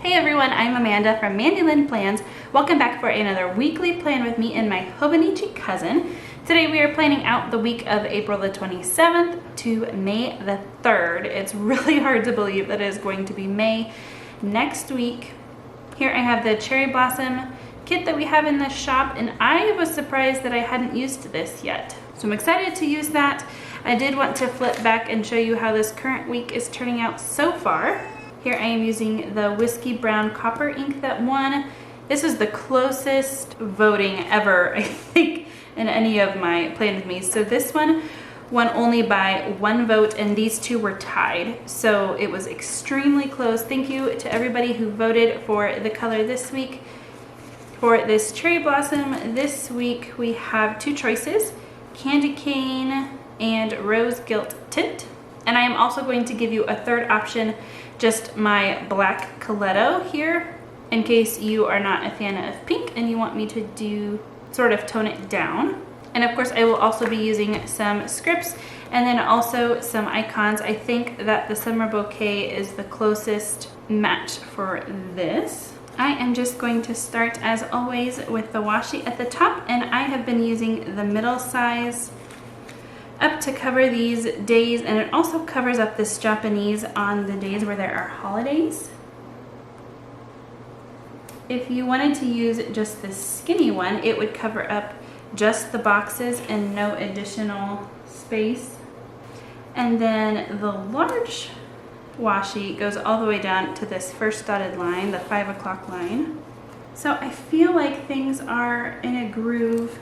Hey everyone, I'm Amanda from Mandy Lynn Plans. Welcome back for another weekly plan with me and my Hobonichi cousin. Today we are planning out the week of April the 27th to May the 3rd. It's really hard to believe that it is going to be May next week. Here I have the cherry blossom kit that we have in the shop, and I was surprised that I hadn't used this yet. So I'm excited to use that. I did want to flip back and show you how this current week is turning out so far. Here I am using the Whiskey Brown Copper ink that won. This is the closest voting ever, I think, in any of my Plan With Me's. So this one won only by one vote, and these two were tied. So it was extremely close. Thank you to everybody who voted for the color this week. For this cherry blossom, this week we have two choices, Candy Cane and Rose Gilt Tint. And I am also going to give you a third option, just my black Coletto here, in case you are not a fan of pink and you want me to do sort of tone it down. And of course I will also be using some scripts and then also some icons. I think that the Summer Bouquet is the closest match for this. I am just going to start as always with the washi at the top, and I have been using the middle size up to cover these days, and it also covers up this Japanese on the days where there are holidays. If you wanted to use just the skinny one, it would cover up just the boxes and no additional space. And then the large washi goes all the way down to this first dotted line, the 5 o'clock line. So I feel like things are in a groove,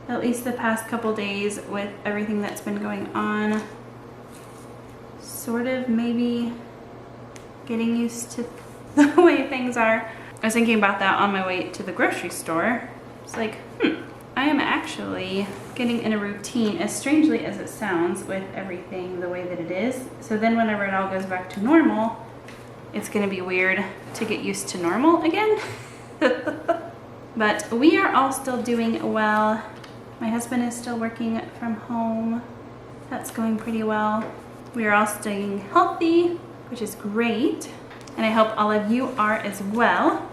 at least the past couple days with everything that's been going on. Sort of maybe getting used to the way things are. I was thinking about that on my way to the grocery store. It's like, I am actually getting in a routine, as strangely as it sounds, with everything the way that it is. So then whenever it all goes back to normal, it's gonna be weird to get used to normal again. But we are all still doing well. My husband is still working from home. That's going pretty well. We are all staying healthy, which is great. And I hope all of you are as well.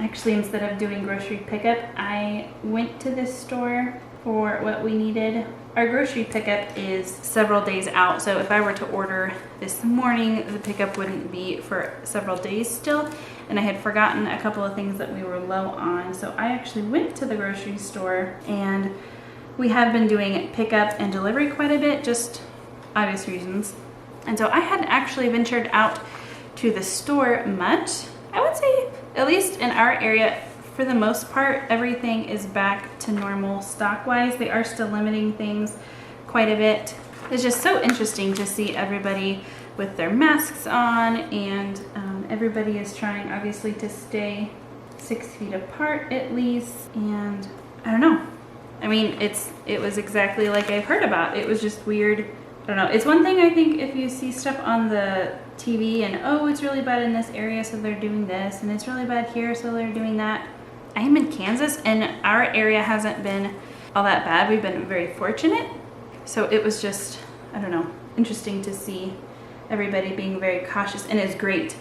Actually, instead of doing grocery pickup, I went to this store for what we needed. Our grocery pickup is several days out, so if I were to order this morning, the pickup wouldn't be for several days still. And I had forgotten a couple of things that we were low on, so I actually went to the grocery store, and we have been doing pickup and delivery quite a bit, just obvious reasons. And so I hadn't actually ventured out to the store much. I would say, at least in our area, for the most part, everything is back to normal stock-wise. They are still limiting things quite a bit. It's just so interesting to see everybody with their masks on, and everybody is trying, obviously, to stay 6 feet apart at least. And I don't know. I mean, it was exactly like I've heard about. It was just weird. I don't know. It's one thing, I think, if you see stuff on the TV and, oh, it's really bad in this area, so they're doing this, and it's really bad here, so they're doing that. I am in Kansas, and our area hasn't been all that bad. We've been very fortunate. So it was just, I don't know, interesting to see everybody being very cautious, and it's great.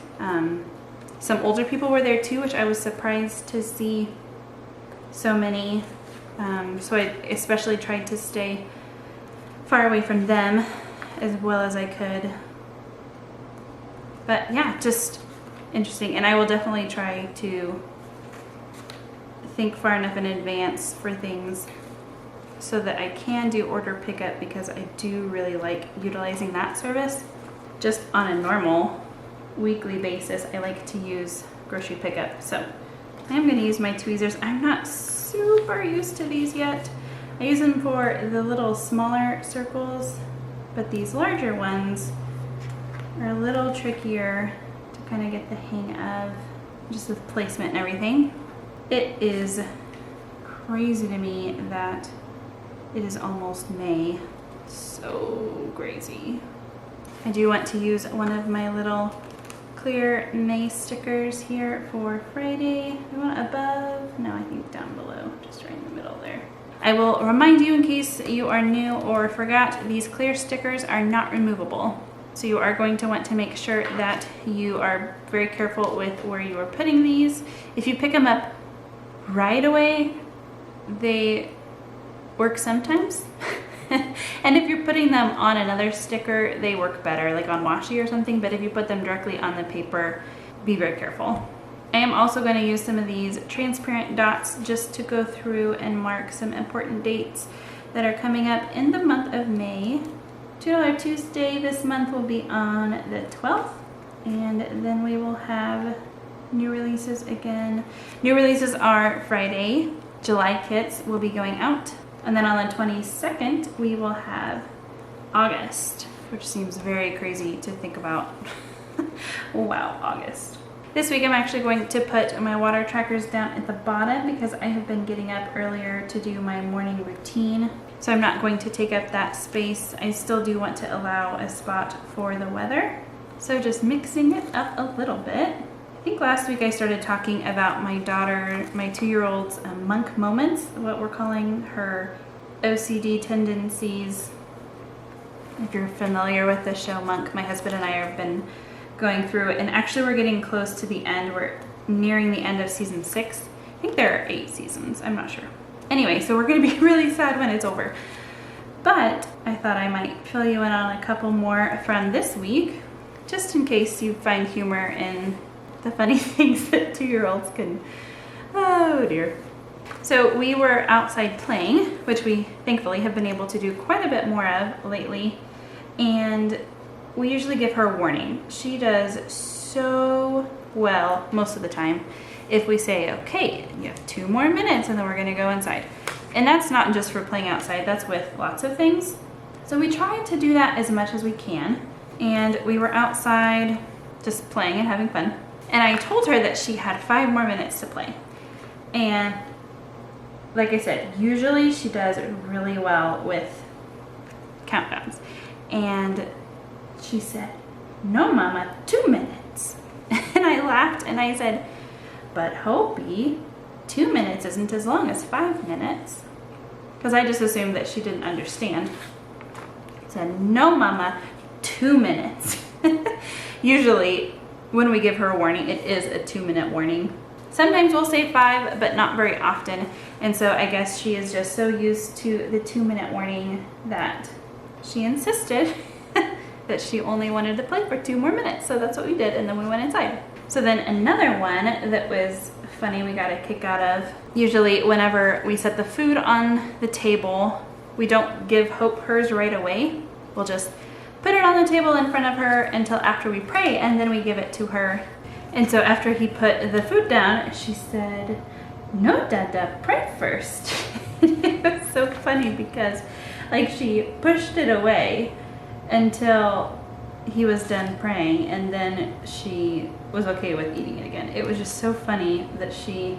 Some older people were there too, which I was surprised to see so many. So I especially tried to stay far away from them as well as I could. But yeah, just interesting. And I will definitely try to think far enough in advance for things so that I can do order pickup, because I do really like utilizing that service. Just on a normal weekly basis, I like to use grocery pickup. So I am going to use my tweezers. I'm not super used to these yet. I use them for the little smaller circles, but these larger ones are a little trickier to kind of get the hang of, just with placement and everything. It is crazy to me that it is almost May. So crazy. I do want to use one of my little clear May stickers here for Friday. You want above? No, I think down below, just right in the middle there. I will remind you, in case you are new or forgot, these clear stickers are not removable. So you are going to want to make sure that you are very careful with where you are putting these. If you pick them up right away, they work sometimes. And if you're putting them on another sticker, they work better, like on washi or something. But if you put them directly on the paper, be very careful. I am also going to use some of these transparent dots just to go through and mark some important dates that are coming up in the month of May. $2 Tuesday this month will be on the 12th, and then we will have new releases again. New releases are Friday. July kits will be going out, and then on the 22nd we will have August, which seems very crazy to think about. Wow, August. This week I'm actually going to put my water trackers down at the bottom because I have been getting up earlier to do my morning routine. So I'm not going to take up that space. I still do want to allow a spot for the weather. So just mixing it up a little bit. I think last week I started talking about my daughter, my 2-year-old's monk moments, what we're calling her OCD tendencies. If you're familiar with the show Monk, my husband and I have been going through it, and actually we're getting close to the end. We're nearing the end of season 6. I think there are 8 seasons, I'm not sure. Anyway, so we're gonna be really sad when it's over. But I thought I might fill you in on a couple more from this week, just in case you find humor in the funny things that 2-year-olds can, oh dear. So we were outside playing, which we thankfully have been able to do quite a bit more of lately. And we usually give her a warning. She does so well most of the time if we say, okay, you have 2 more minutes and then we're gonna go inside. And that's not just for playing outside, that's with lots of things. So we try to do that as much as we can. And we were outside just playing and having fun. And I told her that she had 5 more minutes to play. And like I said, usually she does really well with countdowns. And she said, no mama, 2 minutes. And I laughed and I said, but Hopi, 2 minutes isn't as long as 5 minutes. Because I just assumed that she didn't understand. I said, no mama, 2 minutes. Usually when we give her a warning, it is a 2-minute warning. Sometimes we'll say 5, but not very often. And so I guess she is just so used to the 2-minute warning that she insisted that she only wanted to play for 2 more minutes. So that's what we did, and then we went inside. So then another one that was funny we got a kick out of, usually whenever we set the food on the table, we don't give Hope hers right away. We'll just put it on the table in front of her until after we pray, and then we give it to her. And so after he put the food down, she said, no, Dada, pray first. It was so funny because like she pushed it away until he was done praying, and then she was okay with eating it again. It was just so funny that she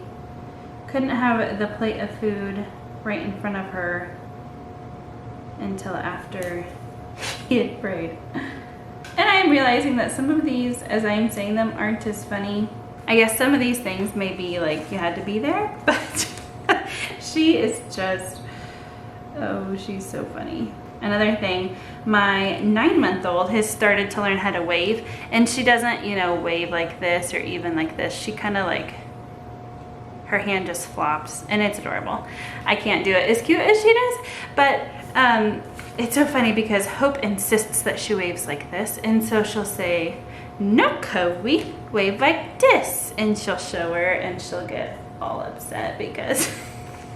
couldn't have the plate of food right in front of her until after he had prayed. And I am realizing that some of these, as I am saying them, aren't as funny. I guess some of these things may be like you had to be there, but she is just, oh, she's so funny. Another thing, my 9-month-old has started to learn how to wave, and she doesn't, you know, wave like this or even like this. She kind of like, her hand just flops, and it's adorable. I can't do it as cute as she does, but it's so funny because Hope insists that she waves like this, and so she'll say, no, Kobe, wave like this, and she'll show her, and she'll get all upset because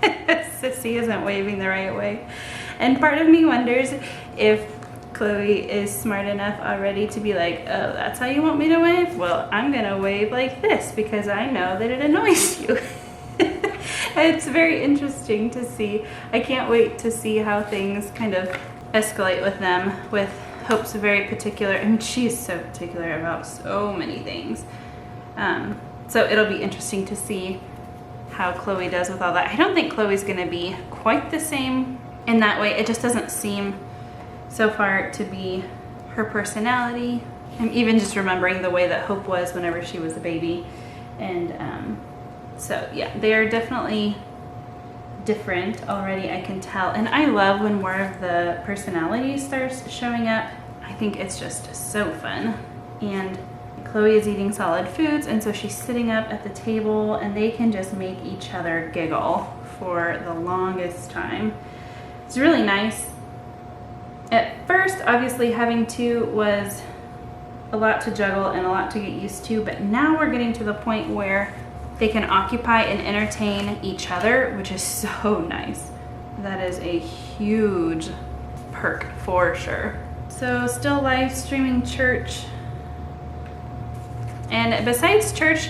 Sissy isn't waving the right way. And part of me wonders if Chloe is smart enough already to be like, oh, that's how you want me to wave? Well, I'm gonna wave like this because I know that it annoys you. It's very interesting to see. I can't wait to see how things kind of escalate with them. With Hope's very particular, I mean, she's so particular about so many things. So it'll be interesting to see how Chloe does with all that. I don't think Chloe's gonna be quite the same in that way. It just doesn't seem so far to be her personality. I'm even just remembering the way that Hope was whenever she was a baby. And so yeah, they are definitely different already, I can tell. And I love when more of the personality starts showing up. I think it's just so fun. And Chloe is eating solid foods, and so she's sitting up at the table, and they can just make each other giggle for the longest time. It's really nice. At first, obviously, having two was a lot to juggle and a lot to get used to, but now we're getting to the point where they can occupy and entertain each other, which is so nice. That is a huge perk for sure. So still live streaming church. And besides church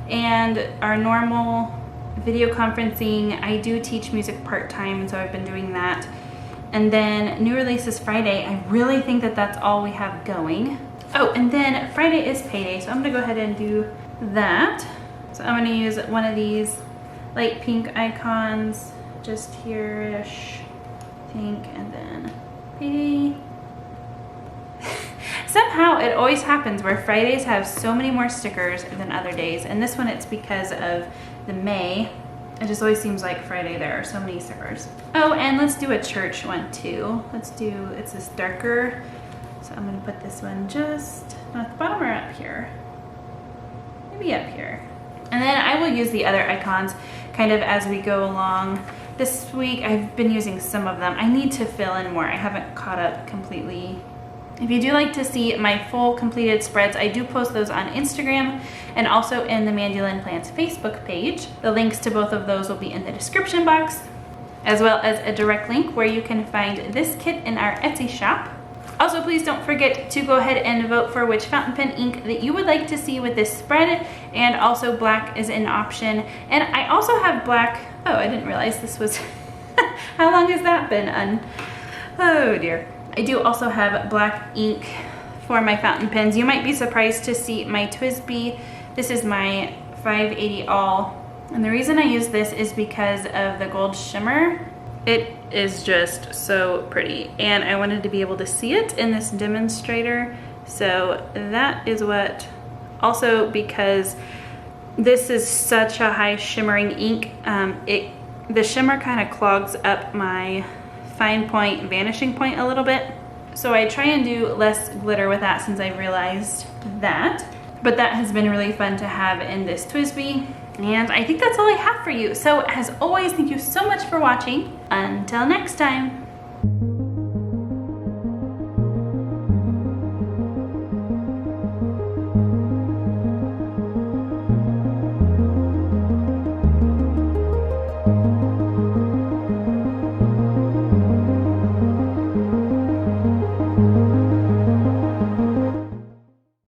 and our normal video conferencing, I do teach music part-time, and so I've been doing that. And then new releases Friday. I really think that that's all we have going. Oh, and then Friday is payday, so I'm gonna go ahead and do that. So I'm gonna use one of these light pink icons just here-ish, I think, and then payday. Somehow it always happens where Fridays have so many more stickers than other days, and this one it's because of the May. It just always seems like Friday there are so many stickers. Oh, and let's do a church one too. It's this darker, so I'm gonna put this one just not at the bottom or up here. Maybe up here. And then I will use the other icons kind of as we go along. This week I've been using some of them. I need to fill in more. I haven't caught up completely. If you do like to see my full completed spreads, I do post those on Instagram and also in the Mandy Lynn Plants Facebook page. The links to both of those will be in the description box, as well as a direct link where you can find this kit in our Etsy shop. Also, please don't forget to go ahead and vote for which fountain pen ink that you would like to see with this spread, and also black is an option. And I also have black, oh, I didn't realize this was, how long has that been on? Oh dear. I do also have black ink for my fountain pens. You might be surprised to see my TWSBI. This is my 580 all. And the reason I use this is because of the gold shimmer. It is just so pretty. And I wanted to be able to see it in this demonstrator. So that is what, also because this is such a high shimmering ink, the shimmer kind of clogs up my fine point vanishing point a little bit, so I try and do less glitter with that since I realized that. But that has been really fun to have in this TWSBI, and I think that's all I have for you. So as always, thank you so much for watching. Until next time.